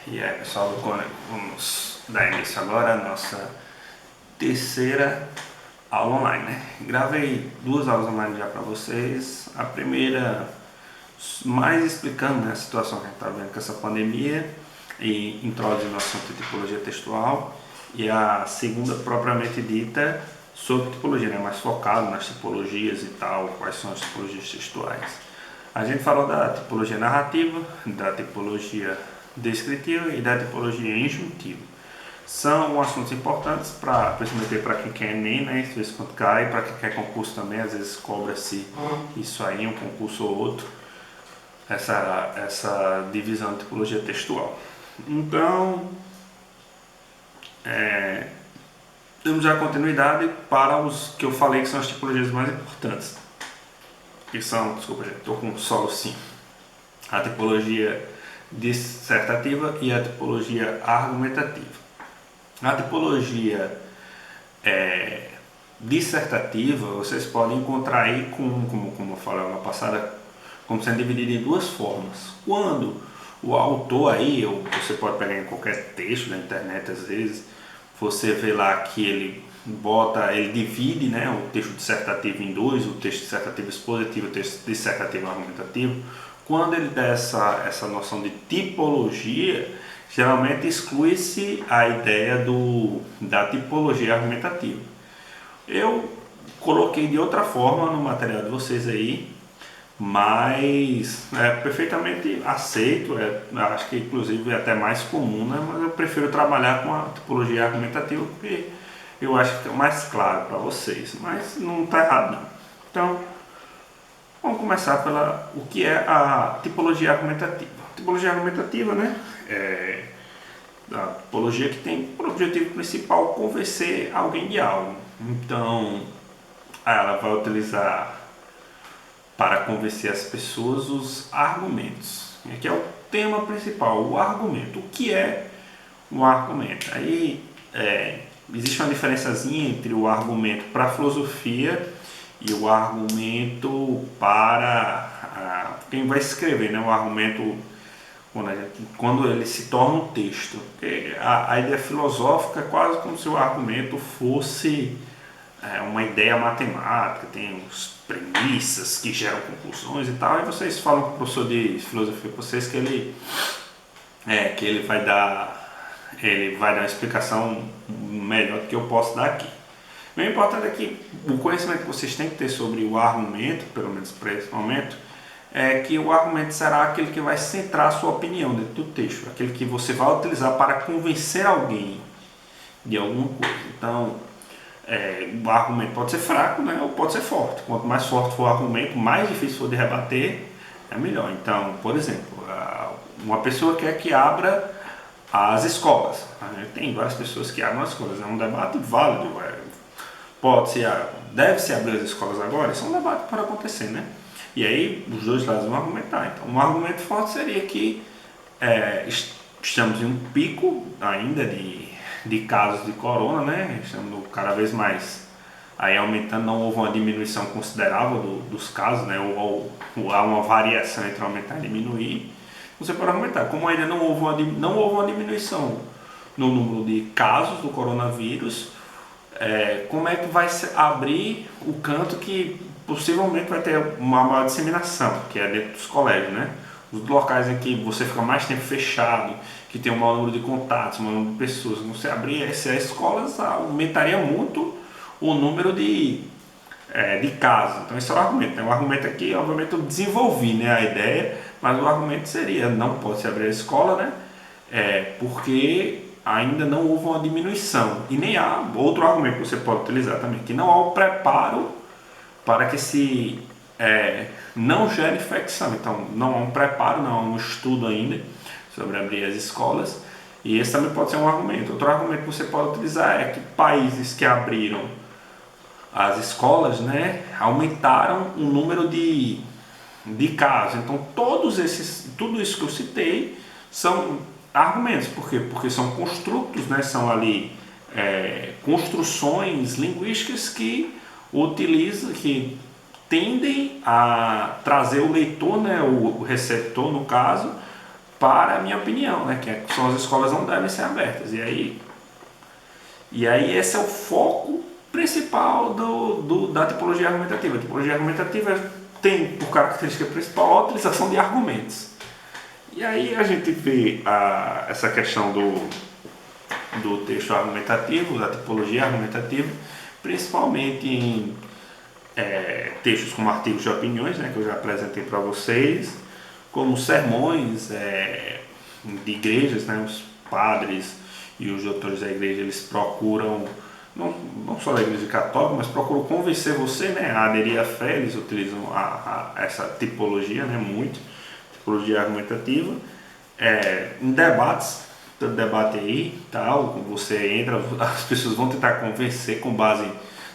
E aí, pessoal do Cone, vamos dar início agora à nossa terceira aula online, né? Gravei duas aulas online já para vocês. A primeira, mais explicando, né, a situação que a gente está vendo com essa pandemia e introduzindo o assunto de tipologia textual. E a segunda, propriamente dita, sobre tipologia, né, mais focado nas tipologias e tal, quais são as tipologias textuais. A gente falou da tipologia narrativa, da tipologia descritiva e da tipologia injuntiva. São assuntos importantes, principalmente para quem quer Enem, né? Às vezes quando cai, para quem quer concurso também, às vezes cobra-se isso aí, um concurso ou outro, essa divisão de tipologia textual. Então, temos já continuidade para os que eu falei que são as tipologias mais importantes. Que são, desculpa gente, estou com um solo sim. A tipologia dissertativa e a tipologia argumentativa. A tipologia dissertativa vocês podem encontrar aí como eu falei na passada, como sendo dividida em duas formas. Quando o autor aí, ou você pode pegar em qualquer texto da internet às vezes, você vê lá que ele divide, né, o texto dissertativo em dois, o texto dissertativo expositivo e o texto dissertativo argumentativo. Quando ele dá essa noção de tipologia, geralmente exclui-se a ideia da tipologia argumentativa. Eu coloquei de outra forma no material de vocês aí, mas é perfeitamente aceito, acho que inclusive é até mais comum, né? Mas eu prefiro trabalhar com a tipologia argumentativa porque eu acho que é mais claro para vocês, mas não está errado não. Então, vamos começar pela o que é a tipologia argumentativa. A tipologia argumentativa, né, é a tipologia que tem por objetivo principal convencer alguém de algo. Então, ela vai utilizar para convencer as pessoas os argumentos. Aqui é o tema principal, o argumento. O que é um argumento? Aí existe uma diferençazinha entre o argumento para a filosofia e o argumento para quem vai escrever, né? O argumento quando ele se torna um texto. Porque a ideia filosófica é quase como se o argumento fosse uma ideia matemática, tem uns premissas que geram conclusões e tal, e vocês falam com o professor de filosofia para vocês que ele vai dar uma explicação melhor do que eu posso dar aqui. O importante é que o conhecimento que vocês têm que ter sobre o argumento, pelo menos para esse momento, é que o argumento será aquele que vai centrar a sua opinião dentro do texto, aquele que você vai utilizar para convencer alguém de alguma coisa. Então, o argumento pode ser fraco, né, ou pode ser forte. Quanto mais forte for o argumento, mais difícil for de rebater, é melhor. Então, por exemplo, uma pessoa quer que abra as escolas. Tem várias pessoas que abrem as escolas. É um debate válido. Deve-se abrir as escolas agora? Isso é um debate para acontecer, né? E aí os dois lados vão argumentar. Então, um argumento forte seria que estamos em um pico ainda de casos de corona, né? Estamos cada vez mais aí aumentando, não houve uma diminuição considerável dos casos, né? Ou há uma variação entre aumentar e diminuir. Você pode argumentar, como ainda não houve uma diminuição no número de casos do coronavírus, como é que vai se abrir o canto que possivelmente vai ter uma maior disseminação, que é dentro dos colégios, né? Os locais em que você fica mais tempo fechado, que tem um maior número de contatos, um maior número de pessoas, não se abrir as escolas, aumentaria muito o número de casos. Então esse é o argumento, né? O argumento aqui, obviamente eu desenvolvi, né, a ideia, mas o argumento seria, não pode se abrir a escola, né? Porque ainda não houve uma diminuição. E nem há outro argumento que você pode utilizar também, que não há o preparo para que se não gere infecção. Então não há um preparo, não há um estudo ainda sobre abrir as escolas. E esse também pode ser um argumento. Outro argumento que você pode utilizar é que países que abriram as escolas, né, aumentaram o número de casos. Então tudo isso que eu citei são argumentos. Por quê? Porque são construtos, né, são ali construções linguísticas que tendem a trazer o leitor, né, o receptor no caso, para a minha opinião, né? Que são as escolas não devem ser abertas. E aí esse é o foco principal da tipologia argumentativa. A tipologia argumentativa tem por característica principal a utilização de argumentos. E aí a gente vê essa questão do texto argumentativo, da tipologia argumentativa, principalmente em textos como artigos de opiniões, né, que eu já apresentei para vocês, como sermões de igrejas, né, os padres e os doutores da igreja, eles procuram, não só da igreja católica, mas procuram convencer você, né, a aderir à fé. Eles utilizam essa tipologia, né, muito, tipologia argumentativa, em debates, todo debate aí, tal, você entra, as pessoas vão tentar convencer com base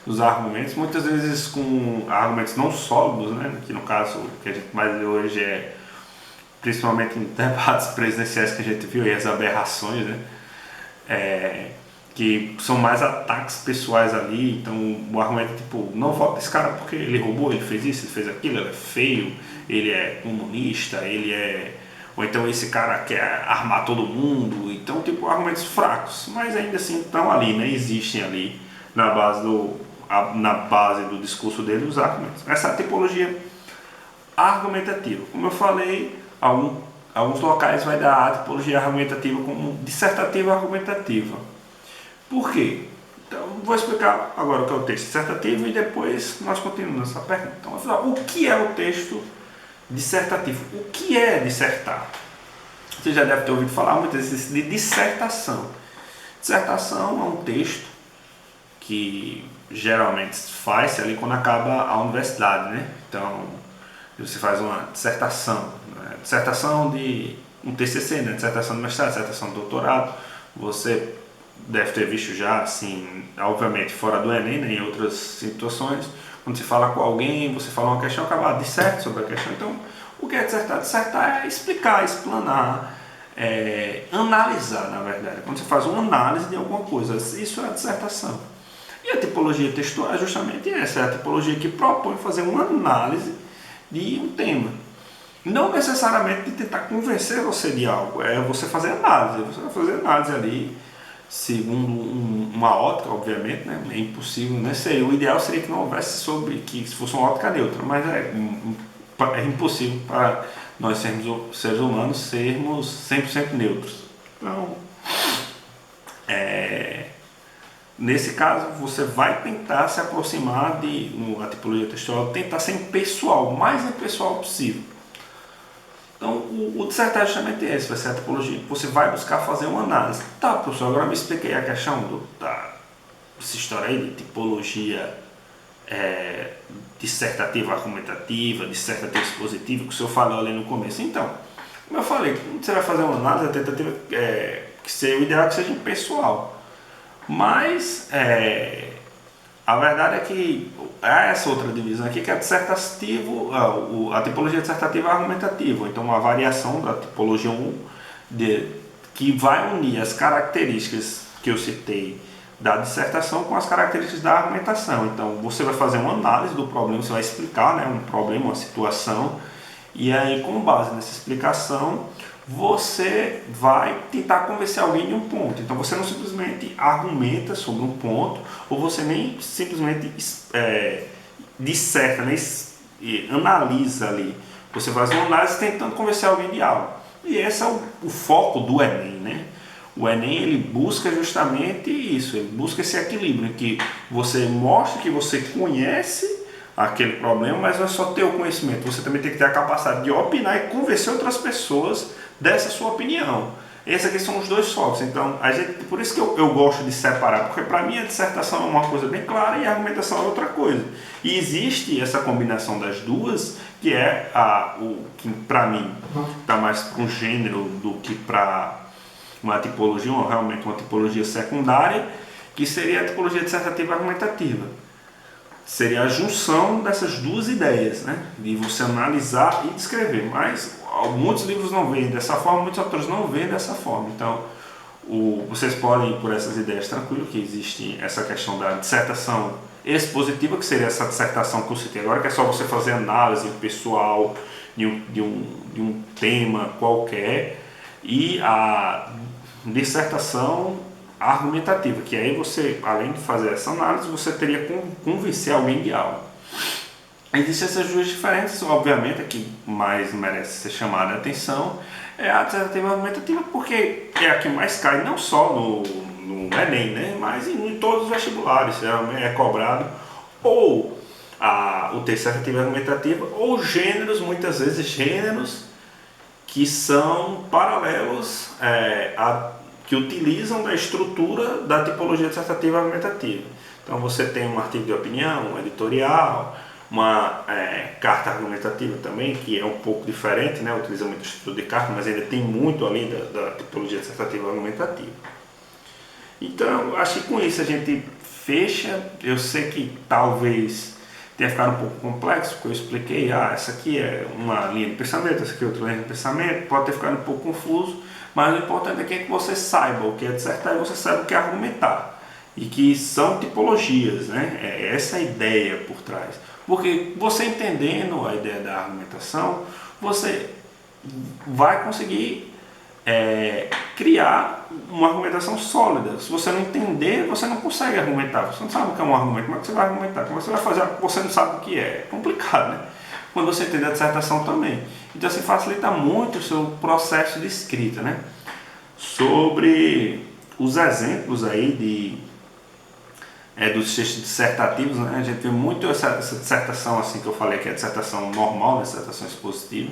nos argumentos, muitas vezes com argumentos não sólidos, né, que no caso que a gente mais vê hoje principalmente em debates presidenciais que a gente viu aí, as aberrações, né, que são mais ataques pessoais ali. Então o argumento é tipo, não vota nesse cara porque ele roubou, ele fez isso, ele fez aquilo, ele é feio, ele é comunista, ou então esse cara quer armar todo mundo. Então, tipo, argumentos fracos, mas ainda assim estão ali, né? Existem ali na base do discurso dele os argumentos. Essa é a tipologia argumentativa. Como eu falei, alguns locais vai dar a tipologia argumentativa como dissertativa argumentativa. Por quê? Então, vou explicar agora o que é o texto dissertativo e depois nós continuamos essa pergunta. Então, afinal, o que é o texto dissertativo? O que é dissertar? Você já deve ter ouvido falar muitas vezes de dissertação. Dissertação é um texto que geralmente faz-se ali quando acaba a universidade, né? Então, você faz uma dissertação, né? Dissertação de um TCC, né? Dissertação de mestrado, dissertação de doutorado. Você deve ter visto já, assim, obviamente fora do Enem, né? Em outras situações, quando você fala com alguém, você fala uma questão, acaba disserte sobre a questão. Então, o que é dissertar? Dissertar é explicar, explanar, analisar, na verdade. Quando você faz uma análise de alguma coisa, isso é a dissertação. E a tipologia textual é justamente essa, é a tipologia que propõe fazer uma análise de um tema. Não necessariamente de tentar convencer você de algo, é você fazer análise. Você vai fazer análise ali, segundo uma ótica, obviamente, né? É impossível, né? O ideal seria que não houvesse que se fosse uma ótica neutra, mas é impossível para nós sermos seres humanos sermos 100% neutros. Então, nesse caso, você vai tentar se aproximar a tipologia textual, tentar ser impessoal, o mais impessoal possível. Então, o dissertar é justamente esse, vai ser a tipologia que você vai buscar fazer uma análise. Tá, professor, agora me expliquei a questão dessa história aí de tipologia dissertativa argumentativa, dissertativa expositiva, que o senhor falou ali no começo. Então, como eu falei, quando você vai fazer uma análise, a tentativa que seja o ideal que seja impessoal. Mas a verdade é que há essa outra divisão aqui, que é a tipologia dissertativa argumentativa, então uma variação da tipologia 1, que vai unir as características que eu citei da dissertação com as características da argumentação. Então você vai fazer uma análise do problema, você vai explicar, né, um problema, uma situação, e aí com base nessa explicação você vai tentar convencer alguém de um ponto. Então você não simplesmente argumenta sobre um ponto, ou você nem simplesmente disserta, nem analisa ali. Você faz uma análise tentando convencer alguém de algo. E esse é o foco do Enem, né? O Enem, ele busca justamente isso, ele busca esse equilíbrio em que você mostra que você conhece aquele problema, mas não é só ter o conhecimento, você também tem que ter a capacidade de opinar e convencer outras pessoas dessa sua opinião. Esses aqui são os dois focos. Então, por isso que eu gosto de separar, porque para mim a dissertação é uma coisa bem clara e a argumentação é outra coisa. E existe essa combinação das duas, que é que para mim está mais para um gênero do que para uma tipologia, realmente uma tipologia secundária, que seria a tipologia dissertativa argumentativa. Seria a junção dessas duas ideias, né? De você analisar e descrever. Mas muitos livros não veem dessa forma, muitos autores não veem dessa forma. Então, vocês podem ir por essas ideias tranquilo, que existe essa questão da dissertação expositiva, que seria essa dissertação que eu citei agora, que é só você fazer análise pessoal de um tema qualquer. e a dissertação argumentativa, que aí você, além de fazer essa análise, você teria que convencer alguém de algo. Existem essas duas diferenças, obviamente, a que mais merece ser chamada a atenção é a dissertativa argumentativa, porque é a que mais cai, não só no Enem, né, mas em todos os vestibulares, é cobrado ou o texto dissertativa argumentativa, ou gêneros, muitas vezes gêneros que são paralelos que utilizam da estrutura da tipologia dissertativa argumentativa. Então você tem um artigo de opinião, um editorial, uma carta argumentativa também, que é um pouco diferente, né? Utiliza muito a estrutura de carta, mas ainda tem muito ali da tipologia dissertativa argumentativa. Então, acho que com isso a gente fecha. Eu sei que talvez tenha ficado um pouco complexo, porque eu expliquei, essa aqui é uma linha de pensamento, essa aqui é outra linha de pensamento, pode ter ficado um pouco confuso, mas o importante aqui é que você saiba o que é dissertar e você saiba o que é argumentar. E que são tipologias, né? É essa a ideia por trás. Porque você entendendo a ideia da argumentação, você vai conseguir criar uma argumentação sólida. Se você não entender, você não consegue argumentar. Você não sabe o que é um argumento. Como é que você vai argumentar? Como você vai fazer algo que você não sabe o que é? É complicado, né? Quando você entende a dissertação também. Então, assim, facilita muito o seu processo de escrita, né? Sobre os exemplos aí dos textos dissertativos, né? A gente vê muito essa dissertação, assim, que eu falei que é a dissertação normal, a dissertação expositiva.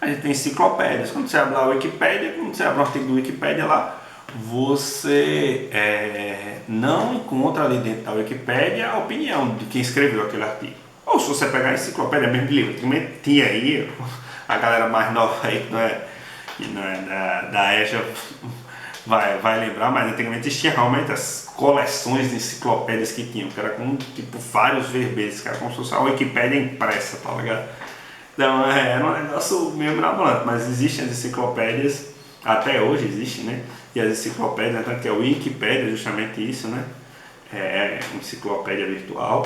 A gente tem enciclopédias. Quando você abre lá a Wikipédia, quando você abre um artigo do Wikipédia lá, você não encontra ali dentro da Wikipédia a opinião de quem escreveu aquele artigo. Ou se você pegar a enciclopédia mesmo de livro, também tinha aí, a galera mais nova aí que não é da EJA vai lembrar, mas antigamente existia realmente as coleções de enciclopédias que tinham, que era com tipo vários verbetes, que era como se fosse a Wikipédia impressa, tá ligado? Então era um negócio meio mirabolante, mas existem as enciclopédias, até hoje existe, né? E as enciclopédias, tanto que a Wikipédia é justamente isso, né? É uma enciclopédia virtual.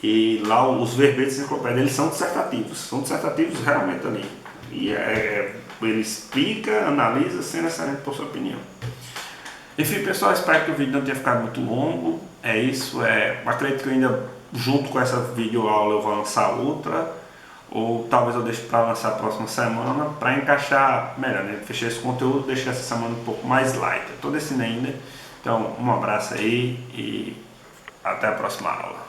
E lá os verbetes da enciclopédia, eles são dissertativos realmente ali. E ele explica, analisa, sem necessariamente por sua opinião. Enfim, pessoal, espero que o vídeo não tenha ficado muito longo. É isso, acredito que ainda junto com essa videoaula eu vou lançar outra, ou talvez eu deixe para lançar a próxima semana, para encaixar melhor, né? Fechar esse conteúdo, deixar essa semana um pouco mais light. Eu estou decidindo ainda. Então, um abraço aí e até a próxima aula.